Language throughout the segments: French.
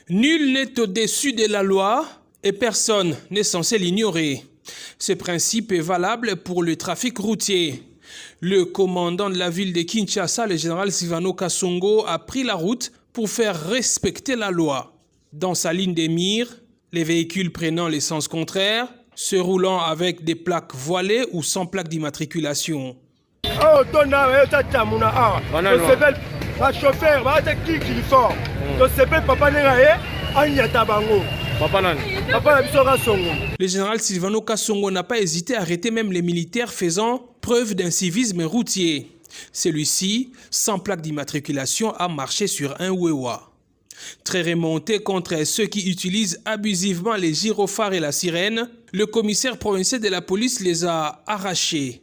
Nul n'est au-dessus de la loi et personne n'est censé l'ignorer. Ce principe est valable pour le trafic routier. Le commandant de la ville de Kinshasa, le général Silvano Kasongo, a pris la route pour faire respecter la loi. Dans sa ligne des mires, les véhicules prenant les sens contraires, se roulant avec des plaques voilées ou sans plaque d'immatriculation. Le général Silvano Kasongo n'a pas hésité à arrêter même les militaires faisant preuve d'un civisme routier. Celui-ci, sans plaque d'immatriculation, a marché sur un Wewa. Très remonté contre ceux qui utilisent abusivement les gyrophares et la sirène, le commissaire provincial de la police les a arrachés.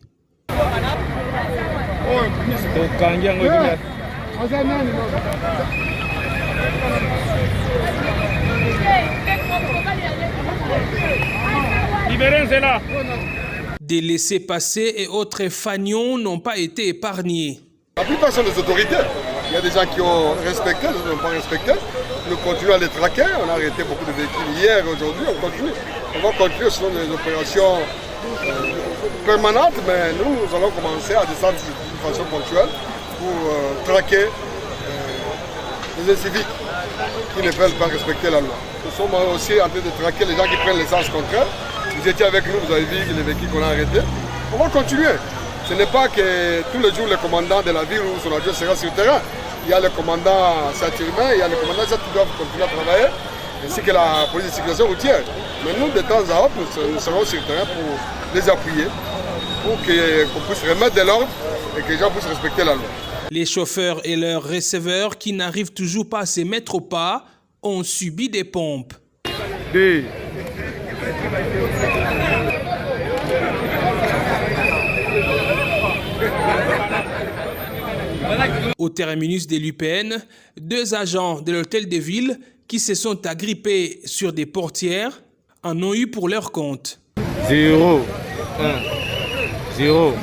Des laissez-passer et autres fagnons n'ont pas été épargnés. La plupart sont des autorités. Il y a des gens qui ont respecté, d'autres n'ont pas respecté. Nous continuons à les traquer. On a arrêté beaucoup de véhicules hier et aujourd'hui. On continue. On va continuer selon des opérations permanentes, mais nous allons commencer à descendre de façon ponctuelle pour traquer les civiques qui ne veulent pas respecter la loi. Nous sommes aussi en train de traquer les gens qui prennent les sens contraires. Vous étiez avec nous, vous avez vu les véhicules qu'on a arrêtés. On va continuer. Ce n'est pas que tous les jours le commandant de la ville ou son adjoint sera sur le terrain. Il y a le commandant Saint-Urbain, il y a le commandant qui doivent continuer à travailler, ainsi que la police de sécurité routière. Mais nous, de temps à autre, nous serons sur le terrain pour les appuyer, pour qu'on puisse remettre de l'ordre et que les gens puissent respecter la loi. Les chauffeurs et leurs receveurs qui n'arrivent toujours pas à se mettre au pas ont subi des pompes. Au terminus de l'UPN, 2 agents de l'hôtel de ville qui se sont agrippés sur des portières en ont eu pour leur compte. 0, 1, 0.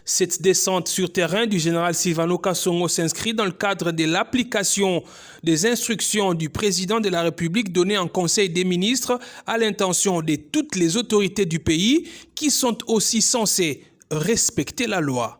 Cette descente sur terrain du général Silvano Kasongo s'inscrit dans le cadre de l'application des instructions du président de la République données en Conseil des ministres à l'intention de toutes les autorités du pays qui sont aussi censées respecter la loi.